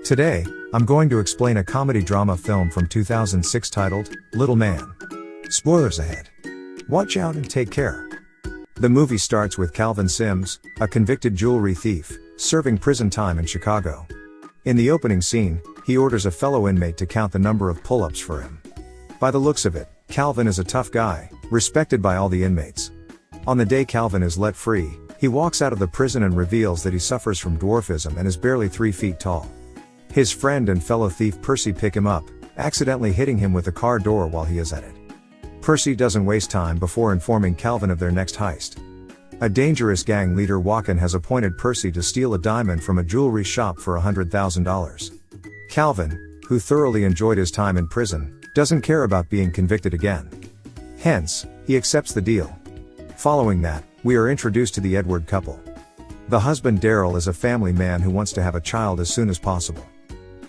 Today, I'm going to explain a comedy drama film from 2006 titled, Little Man. Spoilers ahead. Watch out and take care. The movie starts with Calvin Sims, a convicted jewelry thief, serving prison time in Chicago. In the opening scene, he orders a fellow inmate to count the number of pull-ups for him. By the looks of it, Calvin is a tough guy, respected by all the inmates. On the day Calvin is let free, he walks out of the prison and reveals that he suffers from dwarfism and is barely 3 feet tall. His friend and fellow thief Percy pick him up, accidentally hitting him with the car door while he is at it. Percy doesn't waste time before informing Calvin of their next heist. A dangerous gang leader Walken has appointed Percy to steal a diamond from a jewelry shop for $100,000. Calvin, who thoroughly enjoyed his time in prison, doesn't care about being convicted again. Hence, he accepts the deal. Following that, we are introduced to the Edward couple. The husband Daryl is a family man who wants to have a child as soon as possible.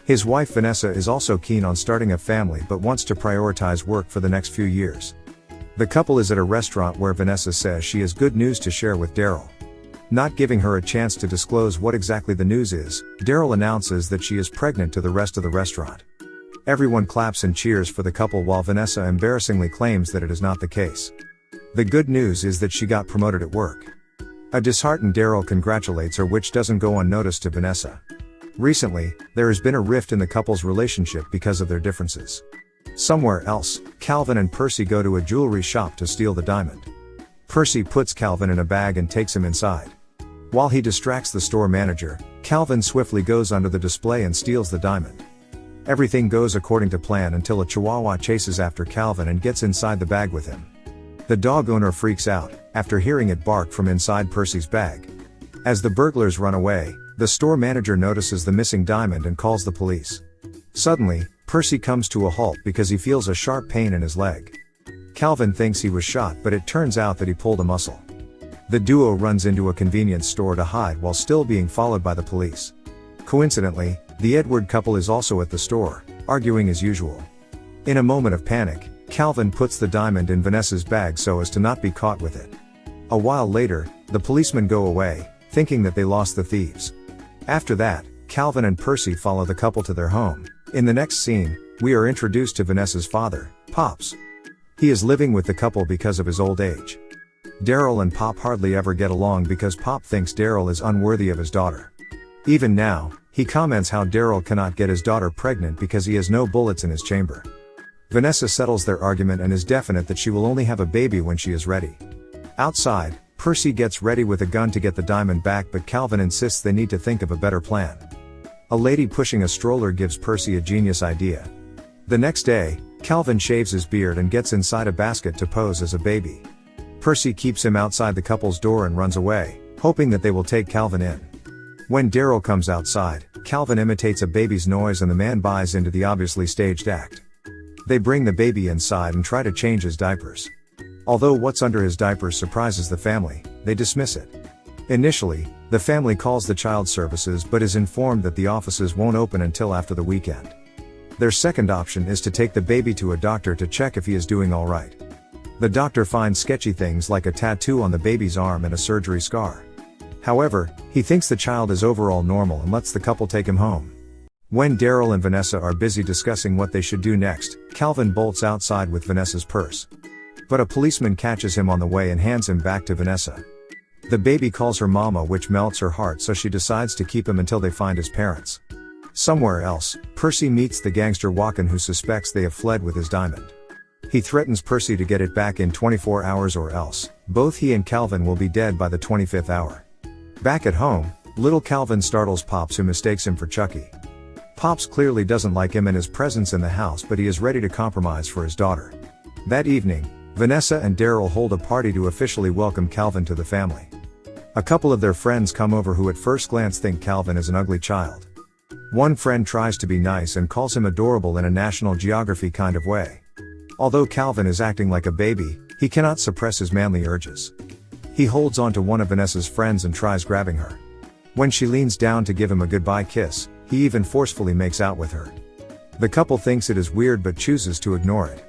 His wife Vanessa is also keen on starting a family but wants to prioritize work for the next few years. The couple is at a restaurant where Vanessa says she has good news to share with Daryl. Not giving her a chance to disclose what exactly the news is, Daryl announces that she is pregnant to the rest of the restaurant. Everyone claps and cheers for the couple while Vanessa embarrassingly claims that it is not the case. The good news is that she got promoted at work. A disheartened Daryl congratulates her, which doesn't go unnoticed to Vanessa. Recently, there has been a rift in the couple's relationship because of their differences. Somewhere else, Calvin and Percy go to a jewelry shop to steal the diamond. Percy puts Calvin in a bag and takes him inside. While he distracts the store manager, Calvin swiftly goes under the display and steals the diamond. Everything goes according to plan until a chihuahua chases after Calvin and gets inside the bag with him. The dog owner freaks out after hearing it bark from inside Percy's bag. As the burglars run away, the store manager notices the missing diamond and calls the police. Suddenly, Percy comes to a halt because he feels a sharp pain in his leg. Calvin thinks he was shot, but it turns out that he pulled a muscle. The duo runs into a convenience store to hide while still being followed by the police. Coincidentally, the Edward couple is also at the store, arguing as usual. In a moment of panic, Calvin puts the diamond in Vanessa's bag so as to not be caught with it. A while later, the policemen go away, thinking that they lost the thieves. After that, Calvin and Percy follow the couple to their home. In the next scene, we are introduced to Vanessa's father, Pops. He is living with the couple because of his old age. Daryl and Pop hardly ever get along because Pop thinks Daryl is unworthy of his daughter. Even now, he comments how Daryl cannot get his daughter pregnant because he has no bullets in his chamber. Vanessa settles their argument and is definite that she will only have a baby when she is ready. Outside, Percy gets ready with a gun to get the diamond back, but Calvin insists they need to think of a better plan. A lady pushing a stroller gives Percy a genius idea. The next day, Calvin shaves his beard and gets inside a basket to pose as a baby. Percy keeps him outside the couple's door and runs away, hoping that they will take Calvin in. When Daryl comes outside, Calvin imitates a baby's noise and the man buys into the obviously staged act. They bring the baby inside and try to change his diapers. Although what's under his diapers surprises the family, they dismiss it. Initially, the family calls the child services but is informed that the offices won't open until after the weekend. Their second option is to take the baby to a doctor to check if he is doing alright. The doctor finds sketchy things like a tattoo on the baby's arm and a surgery scar. However, he thinks the child is overall normal and lets the couple take him home. When Daryl and Vanessa are busy discussing what they should do next, Calvin bolts outside with Vanessa's purse. But a policeman catches him on the way and hands him back to Vanessa. The baby calls her mama, which melts her heart, so she decides to keep him until they find his parents. Somewhere else, Percy meets the gangster Walken, who suspects they have fled with his diamond. He threatens Percy to get it back in 24 hours or else both he and Calvin will be dead by the 25th hour. Back at home, little Calvin startles Pops, who mistakes him for Chucky. Pops clearly doesn't like him and his presence in the house, but he is ready to compromise for his daughter. That evening, Vanessa and Daryl hold a party to officially welcome Calvin to the family. A couple of their friends come over who at first glance think Calvin is an ugly child. One friend tries to be nice and calls him adorable in a National Geography kind of way. Although Calvin is acting like a baby, he cannot suppress his manly urges. He holds on to one of Vanessa's friends and tries grabbing her. When she leans down to give him a goodbye kiss, he even forcefully makes out with her. The couple thinks it is weird but chooses to ignore it.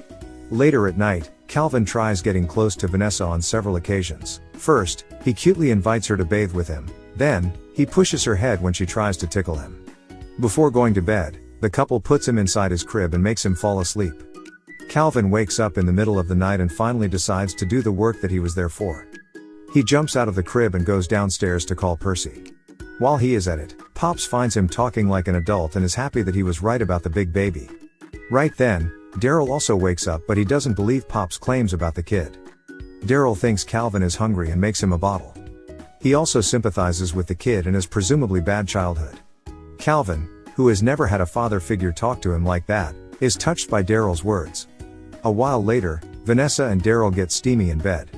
Later at night, Calvin tries getting close to Vanessa on several occasions. First, he cutely invites her to bathe with him. Then, he pushes her head when she tries to tickle him. Before going to bed, the couple puts him inside his crib and makes him fall asleep. Calvin wakes up in the middle of the night and finally decides to do the work that he was there for. He jumps out of the crib and goes downstairs to call Percy. While he is at it, Pops finds him talking like an adult and is happy that he was right about the big baby. Right then, Daryl also wakes up, but he doesn't believe Pop's claims about the kid. Daryl thinks Calvin is hungry and makes him a bottle. He also sympathizes with the kid and his presumably bad childhood. Calvin, who has never had a father figure talk to him like that, is touched by Daryl's words. A while later, Vanessa and Daryl get steamy in bed.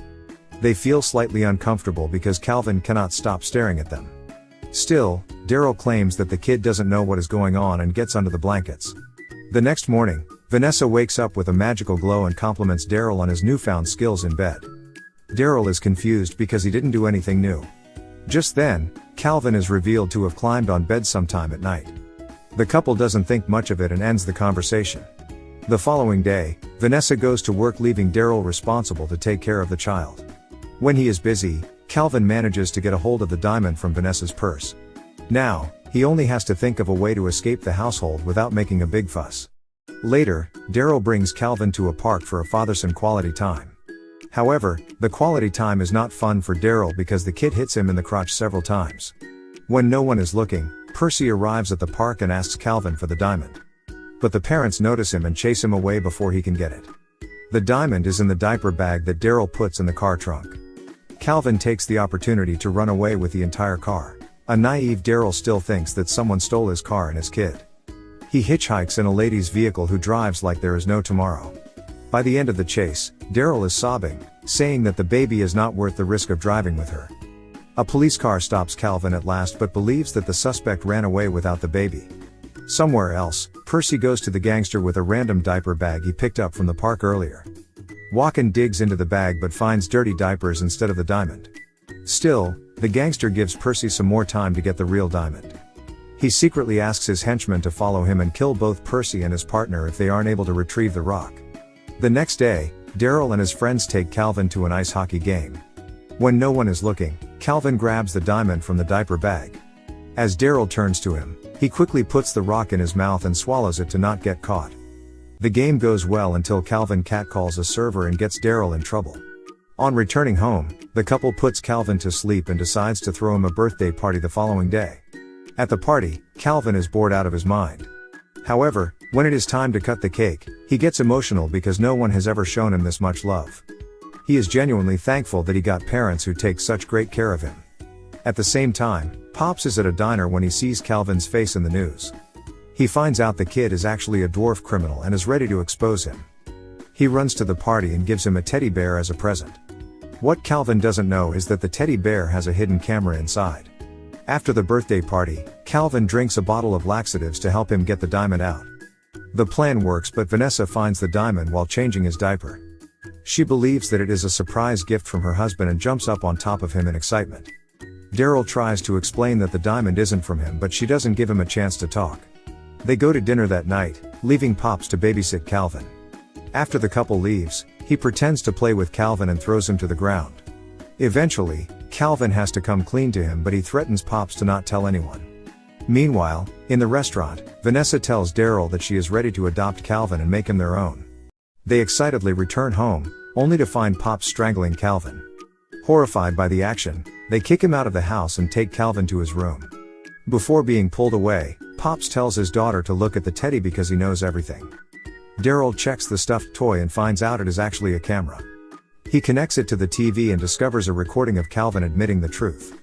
They feel slightly uncomfortable because Calvin cannot stop staring at them. Still, Daryl claims that the kid doesn't know what is going on and gets under the blankets. The next morning, Vanessa wakes up with a magical glow and compliments Daryl on his newfound skills in bed. Daryl is confused because he didn't do anything new. Just then, Calvin is revealed to have climbed on bed sometime at night. The couple doesn't think much of it and ends the conversation. The following day, Vanessa goes to work, leaving Daryl responsible to take care of the child. When he is busy, Calvin manages to get a hold of the diamond from Vanessa's purse. Now, he only has to think of a way to escape the household without making a big fuss. Later, Daryl brings Calvin to a park for a father-son quality time. However, the quality time is not fun for Daryl because the kid hits him in the crotch several times. When no one is looking, Percy arrives at the park and asks Calvin for the diamond. But the parents notice him and chase him away before he can get it. The diamond is in the diaper bag that Daryl puts in the car trunk. Calvin takes the opportunity to run away with the entire car. A naive Daryl still thinks that someone stole his car and his kid. He hitchhikes in a lady's vehicle who drives like there is no tomorrow. By the end of the chase, Daryl is sobbing, saying that the baby is not worth the risk of driving with her. A police car stops Calvin at last but believes that the suspect ran away without the baby. Somewhere else, Percy goes to the gangster with a random diaper bag he picked up from the park earlier. Walken digs into the bag but finds dirty diapers instead of the diamond. Still, the gangster gives Percy some more time to get the real diamond. He secretly asks his henchmen to follow him and kill both Percy and his partner if they aren't able to retrieve the rock. The next day, Daryl and his friends take Calvin to an ice hockey game. When no one is looking, Calvin grabs the diamond from the diaper bag. As Daryl turns to him, he quickly puts the rock in his mouth and swallows it to not get caught. The game goes well until Calvin catcalls a server and gets Daryl in trouble. On returning home, the couple puts Calvin to sleep and decides to throw him a birthday party the following day. At the party, Calvin is bored out of his mind. However, when it is time to cut the cake, he gets emotional because no one has ever shown him this much love. He is genuinely thankful that he got parents who take such great care of him. At the same time, Pops is at a diner when he sees Calvin's face in the news. He finds out the kid is actually a dwarf criminal and is ready to expose him. He runs to the party and gives him a teddy bear as a present. What Calvin doesn't know is that the teddy bear has a hidden camera inside. After the birthday party, Calvin drinks a bottle of laxatives to help him get the diamond out. The plan works, but Vanessa finds the diamond while changing his diaper. She believes that it is a surprise gift from her husband and jumps up on top of him in excitement. Daryl tries to explain that the diamond isn't from him, but she doesn't give him a chance to talk. They go to dinner that night, leaving Pops to babysit Calvin. After the couple leaves, he pretends to play with Calvin and throws him to the ground. Eventually, Calvin has to come clean to him, but he threatens Pops to not tell anyone. Meanwhile, in the restaurant, Vanessa tells Daryl that she is ready to adopt Calvin and make him their own. They excitedly return home, only to find Pops strangling Calvin. Horrified by the action, they kick him out of the house and take Calvin to his room. Before being pulled away, Pops tells his daughter to look at the teddy because he knows everything. Daryl checks the stuffed toy and finds out it is actually a camera. He connects it to the TV and discovers a recording of Calvin admitting the truth.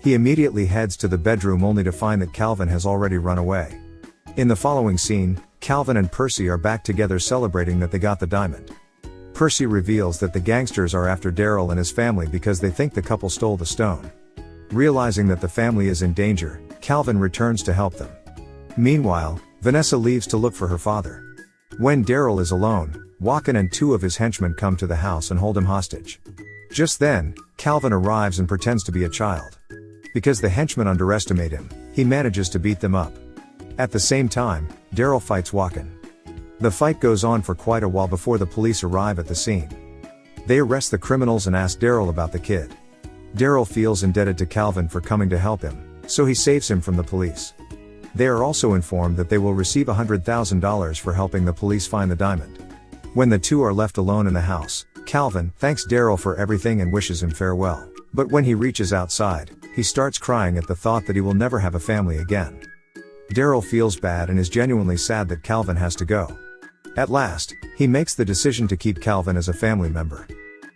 He immediately heads to the bedroom only to find that Calvin has already run away. In the following scene, Calvin and Percy are back together celebrating that they got the diamond. Percy reveals that the gangsters are after Daryl and his family because they think the couple stole the stone. Realizing that the family is in danger, Calvin returns to help them. Meanwhile, Vanessa leaves to look for her father. When Daryl is alone, Walken and two of his henchmen come to the house and hold him hostage. Just then, Calvin arrives and pretends to be a child. Because the henchmen underestimate him, he manages to beat them up. At the same time, Daryl fights Walken. The fight goes on for quite a while before the police arrive at the scene. They arrest the criminals and ask Daryl about the kid. Daryl feels indebted to Calvin for coming to help him, so he saves him from the police. They are also informed that they will receive $100,000 for helping the police find the diamond. When the two are left alone in the house, Calvin thanks Daryl for everything and wishes him farewell. But when he reaches outside, he starts crying at the thought that he will never have a family again. Daryl feels bad and is genuinely sad that Calvin has to go. At last, he makes the decision to keep Calvin as a family member.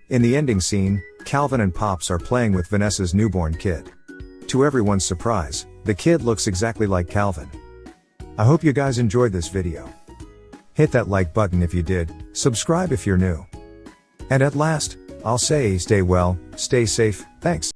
In the ending scene, Calvin and Pops are playing with Vanessa's newborn kid. To everyone's surprise, the kid looks exactly like Calvin. I hope you guys enjoyed this video. Hit that like button if you did, subscribe if you're new. And at last, I'll say stay well, stay safe, thanks.